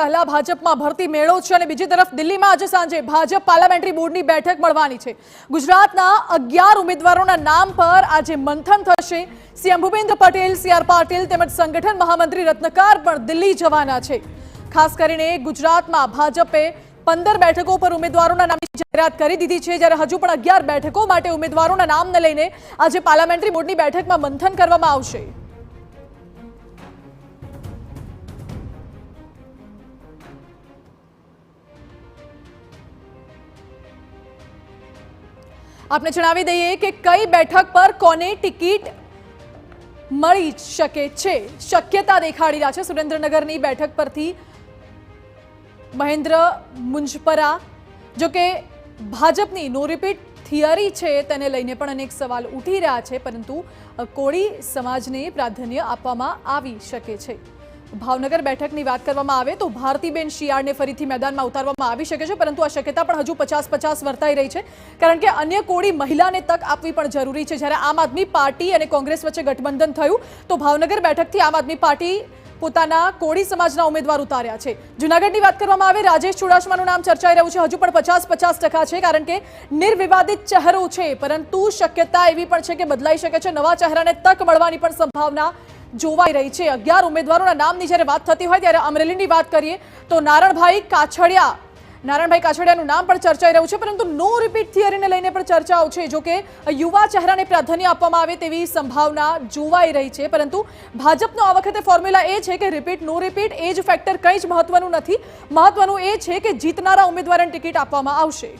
પહેલા ભાજપમાં ભરતી મેળો છે અને બીજી તરફ દિલ્હીમાં આજે સાંજે ભાજપ પાર્લામેન્ટરી બોર્ડની બેઠક મળવાની છે। ગુજરાતના 11 ઉમેદવારોના નામ પર આજે મંથન થશે। સીએમ ભૂપેન્દ્ર પટેલ, સીઆર પાટીલ તેમજ સંગઠન મહામંત્રી રત્નકાર પણ દિલ્હી જવાના છે। ખાસ કરીને ગુજરાતમાં ભાજપે 15 બેઠકો પર ઉમેદવારોના નામની જાહેરાત કરી દીધી છે, જ્યારે હજુ પણ 11 બેઠકો માટે ઉમેદવારોના નામને લઈને આજે પાર્લામેન્ટરી બોર્ડની બેઠકમાં મંથન કરવામાં આવશે। आपने जणावी दઈએ કે કઈ બેઠક પર કોને ટિકિટ મળી શકે છે। શક્યતા દેખાડી રહ્યા છે સુરેન્દ્રનગરની બેઠક પરથી મહેન્દ્ર મુંજપરા, જો કે ભાજપની નો રિપીટ થિયરી છે તેને લઈને પણ અનેક સવાલ ઉઠી રહ્યા છે, પરંતુ કોળી સમાજને પ્રાધાન્ય આપવામાં આવી શકે છે। ભાવનગર બેઠકની વાત કરવામાં આવે તો ભારતીબેન શિયાળને ફરીથી મેદાનમાં ઉતારવામાં આવી શકે છે, પરંતુ આ શક્યતા પણ હજુ 50-50 વર્તાઈ રહી છે, કારણ કે અન્ય કોળી મહિલાને તક આપવી પણ જરૂરી છે। જ્યારે આમ આદમી પાર્ટી અને કોંગ્રેસ વચ્ચે ગઠબંધન થયું તો ભાવનગર બેઠકથી આમ આદમી પાર્ટી પોતાના કોળી સમાજના ઉમેદવાર ઉતાર્યા છે। જૂનાગઢની વાત કરવામાં આવે, રાજેશ ચુડાસમાનું નામ ચર્ચાઈ રહ્યું છે, હજુ પણ 50-50% છે, કારણ કે નિર્વિવાદિત ચહેરો છે, પરંતુ શક્યતા એવી પણ છે કે બદલાઈ શકે છે। નવા ચહેરાને તક મળવાની પણ સંભાવના જોવાઈ રહી છે। 11 ઉમેદવારોના નામની જ્યારે વાત થતી હોય ત્યારે અમરેલીની વાત કરીએ તો નારણભાઈ કાછડિયાનું નામ પણ ચર્ચાઈ રહ્યું છે, પરંતુ નો રિપીટ થિયરીને લઈને પણ ચર્ચાઓ છે। જો કે યુવા ચહેરાને પ્રાધાન્ય આપવામાં આવે તેવી સંભાવના જોવાઈ રહી છે, પરંતુ ભાજપનો આ વખતે ફોર્મ્યુલા એ છે કે રિપીટ નો રિપીટ એ જ ફેક્ટર કંઈ જ મહત્વનું નથી। મહત્વનું એ છે કે જીતનારા ઉમેદવારને ટિકિટ આપવામાં આવશે।